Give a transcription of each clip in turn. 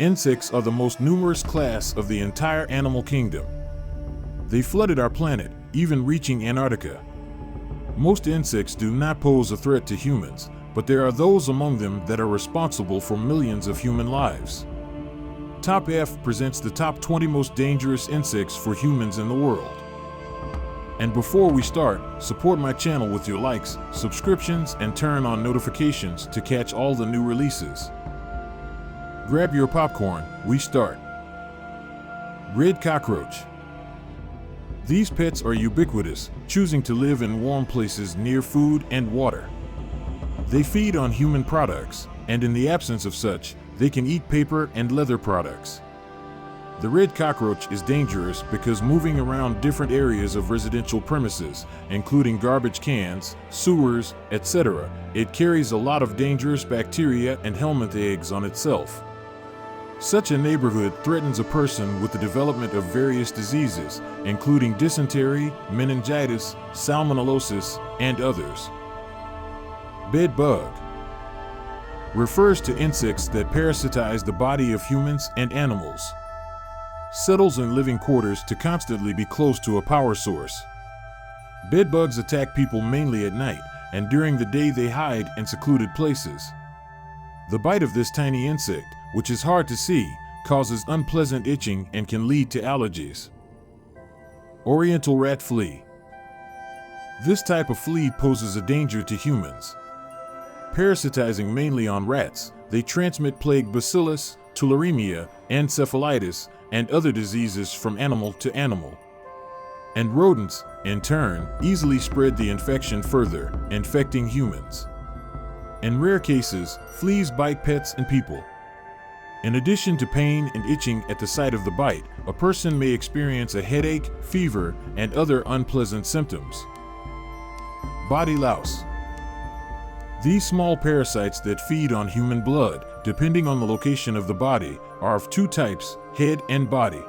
Insects are the most numerous class of the entire animal kingdom. They flooded our planet, even reaching Antarctica. Most insects do not pose a threat to humans, but there are those among them that are responsible for millions of human lives. Top F presents the top 20 most dangerous insects for humans in the world. And before we start, support my channel with your likes, subscriptions, and turn on notifications to catch all the new releases. Grab your popcorn, we start. Red cockroach. These pets are ubiquitous, choosing to live in warm places near food and water. They feed on human products, and in the absence of such, they can eat paper and leather products. The red cockroach is dangerous because moving around different areas of residential premises, including garbage cans, sewers, etc., it carries a lot of dangerous bacteria and helminth eggs on itself. Such a neighborhood threatens a person with the development of various diseases, including dysentery, meningitis, salmonellosis, and others. Bed bug refers to insects that parasitize the body of humans and animals. Settles in living quarters to constantly be close to a power source. Bed bugs attack people mainly at night, and during the day they hide in secluded places. The bite of this tiny insect, which is hard to see, causes unpleasant itching and can lead to allergies. Oriental rat flea. This type of flea poses a danger to humans. Parasitizing mainly on rats, they transmit plague bacillus, tularemia, encephalitis, and other diseases from animal to animal. And rodents, in turn, easily spread the infection further, infecting humans. In rare cases, fleas bite pets and people. In addition to pain and itching at the site of the bite, a person may experience a headache, fever, and other unpleasant symptoms. Body louse. These small parasites that feed on human blood, depending on the location of the body, are of two types, head and body.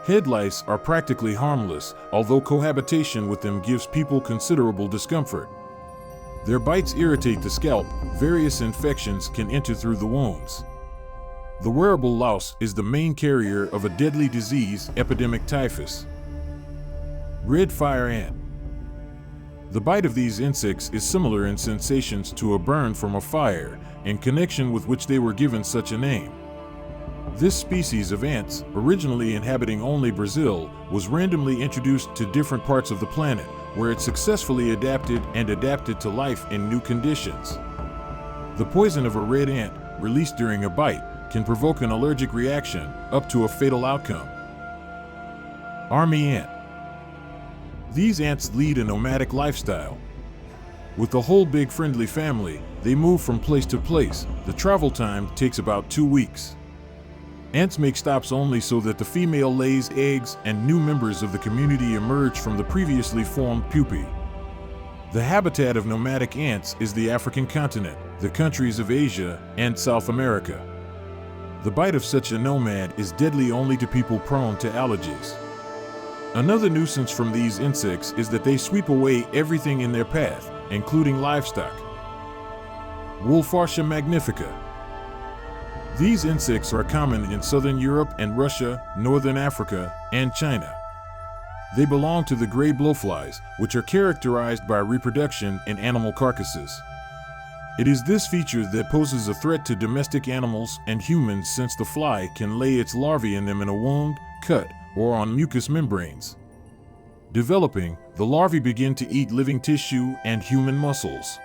Head lice are practically harmless, although cohabitation with them gives people considerable discomfort. Their bites irritate the scalp, various infections can enter through the wounds. The wearable louse is the main carrier of a deadly disease, epidemic typhus. Red fire ant. The bite of these insects is similar in sensations to a burn from a fire, in connection with which they were given such a name. This species of ants, originally inhabiting only Brazil, was randomly introduced to different parts of the planet, where it successfully adapted to life in new conditions. The poison of a red ant, released during a bite, can provoke an allergic reaction, up to a fatal outcome. Army ant. These ants lead a nomadic lifestyle. With the whole big friendly family, they move from place to place. The travel time takes about 2 weeks. Ants make stops only so that the female lays eggs and new members of the community emerge from the previously formed pupae. The habitat of nomadic ants is the African continent, the countries of Asia, and South America. The bite of such a nomad is deadly only to people prone to allergies. Another nuisance from these insects is that they sweep away everything in their path, including livestock. Wolfartia magnifica. These insects are common in southern Europe and Russia, northern Africa, and China. They belong to the gray blowflies, which are characterized by reproduction in animal carcasses. It is this feature that poses a threat to domestic animals and humans, since the fly can lay its larvae in them in a wound, cut, or on mucous membranes. Developing, the larvae begin to eat living tissue and human muscles.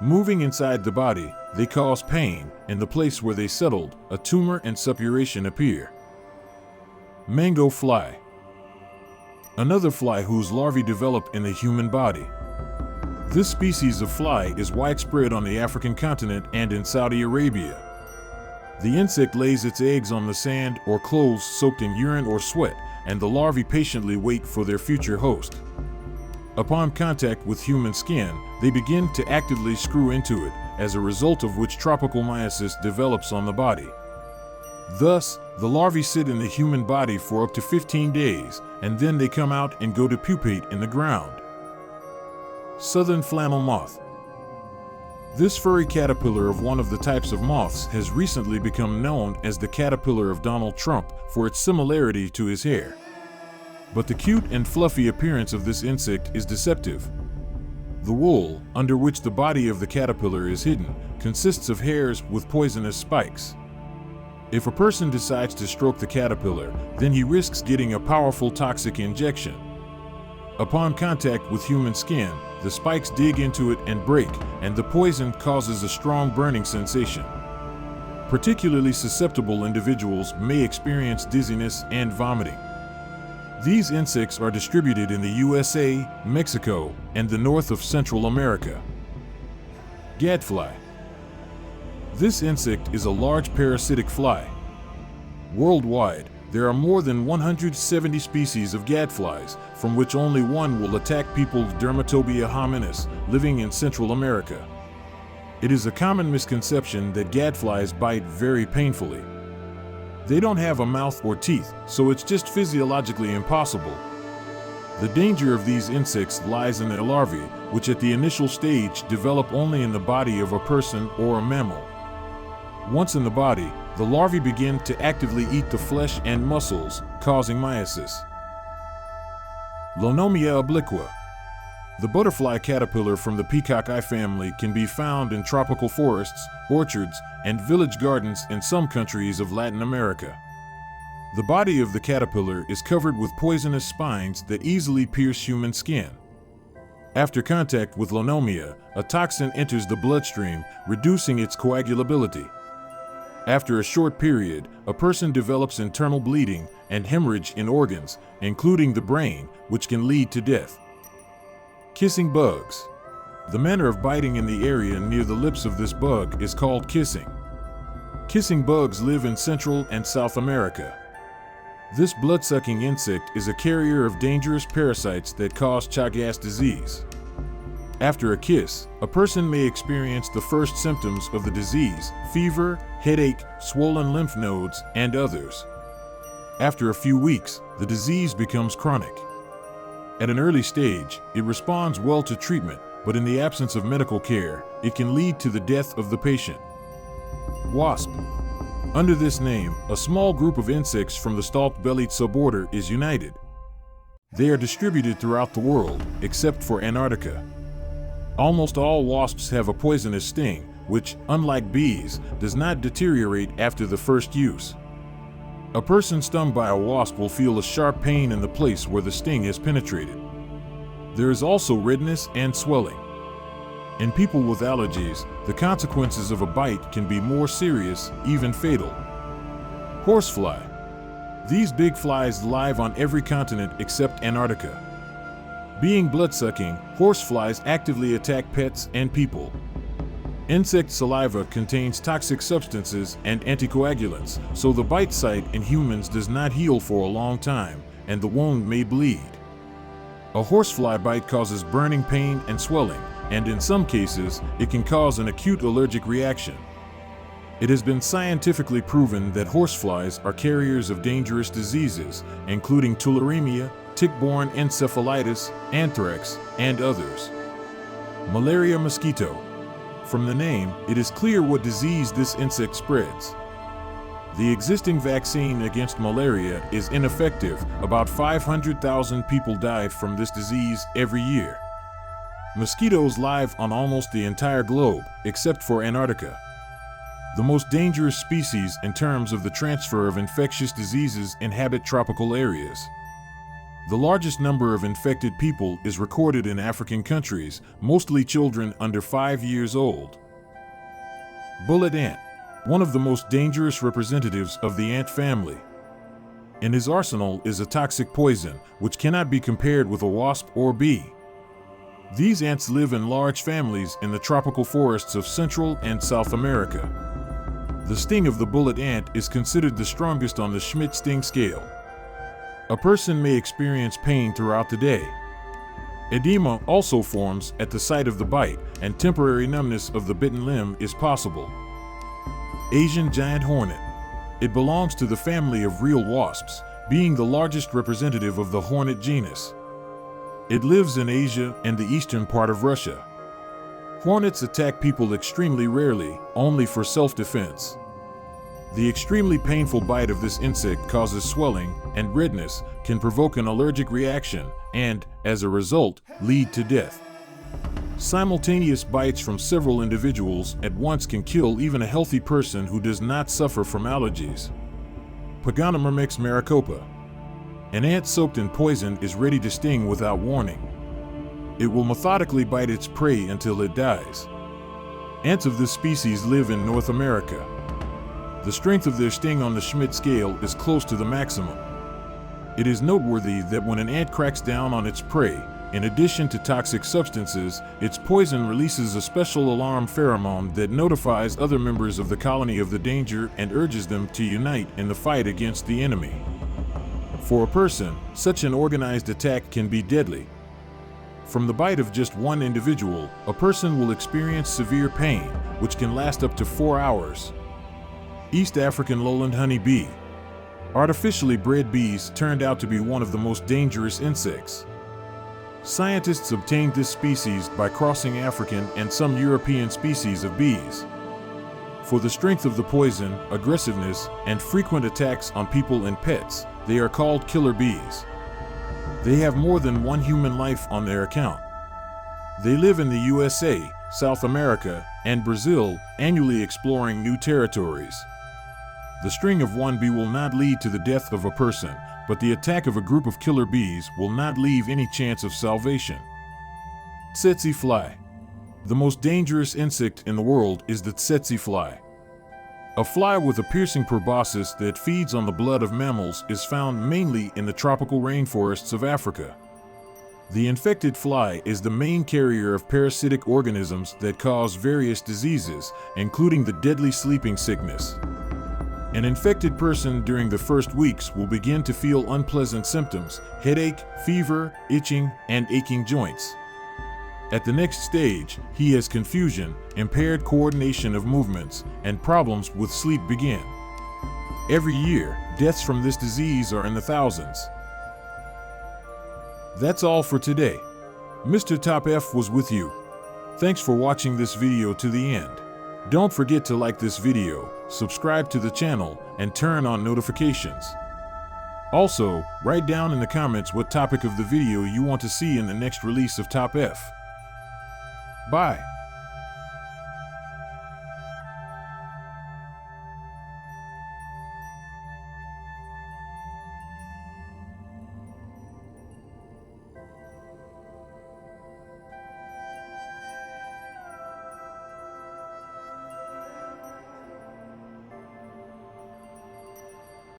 Moving inside the body, they cause pain. In the place where they settled, a tumor and suppuration appear. Mango fly. Another fly whose larvae develop in the human body. This species of fly is widespread on the African continent and in Saudi Arabia. The insect lays its eggs on the sand or clothes soaked in urine or sweat, and the larvae patiently wait for their future host. Upon contact with human skin, they begin to actively screw into it, as a result of which tropical myiasis develops on the body. Thus, the larvae sit in the human body for up to 15 days, and then they come out and go to pupate in the ground. Southern flannel moth. This furry caterpillar of one of the types of moths has recently become known as the caterpillar of Donald Trump for its similarity to his hair. But the cute and fluffy appearance of this insect is deceptive. The wool, under which the body of the caterpillar is hidden, consists of hairs with poisonous spikes. If a person decides to stroke the caterpillar, then he risks getting a powerful toxic injection. Upon contact with human skin, the spikes dig into it and break, and the poison causes a strong burning sensation. Particularly susceptible individuals may experience dizziness and vomiting. These insects are distributed in the USA, Mexico, and the north of Central America. Gadfly. This insect is a large parasitic fly. Worldwide, there are more than 170 species of gadflies, from which only one will attack people, Dermatobia hominis, living in Central America. It is a common misconception that gadflies bite very painfully. They don't have a mouth or teeth, so it's just physiologically impossible. The danger of these insects lies in their larvae, which at the initial stage develop only in the body of a person or a mammal. Once in the body, the larvae begin to actively eat the flesh and muscles, causing myiasis. Lonomia obliqua. The butterfly caterpillar from the peacock eye family can be found in tropical forests, orchards, and village gardens in some countries of Latin America. The body of the caterpillar is covered with poisonous spines that easily pierce human skin. After contact with Lonomia, a toxin enters the bloodstream, reducing its coagulability. After a short period, a person develops internal bleeding and hemorrhage in organs, including the brain, which can lead to death. Kissing bugs. The manner of biting in the area near the lips of this bug is called kissing. Kissing bugs live in Central and South America. This blood-sucking insect is a carrier of dangerous parasites that cause Chagas disease. After a kiss, a person may experience the first symptoms of the disease: fever, headache, swollen lymph nodes, and others. After a few weeks, the disease becomes chronic. At an early stage, it responds well to treatment, but in the absence of medical care, it can lead to the death of the patient. Wasp. Under this name, a small group of insects from the stalked-bellied suborder is united. They are distributed throughout the world, except for Antarctica. Almost all wasps have a poisonous sting, which, unlike bees, does not deteriorate after the first use. A person stung by a wasp will feel a sharp pain in the place where the sting has penetrated. There is also redness and swelling. In people with allergies, the consequences of a bite can be more serious, even fatal. Horsefly. These big flies live on every continent except Antarctica. Being blood-sucking, horseflies actively attack pets and people. Insect saliva contains toxic substances and anticoagulants, so the bite site in humans does not heal for a long time, and the wound may bleed. A horsefly bite causes burning pain and swelling, and in some cases, it can cause an acute allergic reaction. It has been scientifically proven that horseflies are carriers of dangerous diseases, including tularemia, tick-borne encephalitis, anthrax, and others. Malaria mosquito. From the name, it is clear what disease this insect spreads. The existing vaccine against malaria is ineffective. About 500,000 people die from this disease every year. Mosquitoes live on almost the entire globe, except for Antarctica. The most dangerous species in terms of the transfer of infectious diseases inhabit tropical areas. The largest number of infected people is recorded in African countries, mostly children under 5 years old. Bullet ant, one of the most dangerous representatives of the ant family. In his arsenal is a toxic poison, which cannot be compared with a wasp or bee. These ants live in large families in the tropical forests of Central and South America. The sting of the bullet ant is considered the strongest on the Schmidt sting scale. A person may experience pain throughout the day. Edema also forms at the site of the bite, and temporary numbness of the bitten limb is possible. Asian giant hornet. It belongs to the family of real wasps, being the largest representative of the hornet genus. It lives in Asia and the eastern part of Russia. Hornets attack people extremely rarely, only for self-defense. The extremely painful bite of this insect causes swelling, and redness can provoke an allergic reaction and, as a result, lead to death. Simultaneous bites from several individuals at once can kill even a healthy person who does not suffer from allergies. Pagonomyrmex maricopa. An ant soaked in poison is ready to sting without warning. It will methodically bite its prey until it dies. Ants of this species live in North America. The strength of their sting on the Schmidt scale is close to the maximum. It is noteworthy that when an ant cracks down on its prey, in addition to toxic substances, its poison releases a special alarm pheromone that notifies other members of the colony of the danger and urges them to unite in the fight against the enemy. For a person, such an organized attack can be deadly. From the bite of just one individual, a person will experience severe pain, which can last up to 4 hours. East African lowland honey bee. Artificially bred bees turned out to be one of the most dangerous insects. Scientists obtained this species by crossing African and some European species of bees. For the strength of the poison, aggressiveness, and frequent attacks on people and pets, they are called killer bees. They have more than one human life on their account. They live in the USA, South America, and Brazil, annually exploring new territories. The sting of one bee will not lead to the death of a person, but the attack of a group of killer bees will not leave any chance of salvation. Tsetse fly. The most dangerous insect in the world is the tsetse fly. A fly with a piercing proboscis that feeds on the blood of mammals is found mainly in the tropical rainforests of Africa. The infected fly is the main carrier of parasitic organisms that cause various diseases, including the deadly sleeping sickness. An infected person during the first weeks will begin to feel unpleasant symptoms, headache, fever, itching, and aching joints. At the next stage, he has confusion, impaired coordination of movements, and problems with sleep begin. Every year, deaths from this disease are in the thousands. That's all for today. Mr. Top F was with you. Thanks for watching this video to the end. Don't forget to like this video, subscribe to the channel, and turn on notifications. Also, write down in the comments what topic of the video you want to see in the next release of Top F. Bye.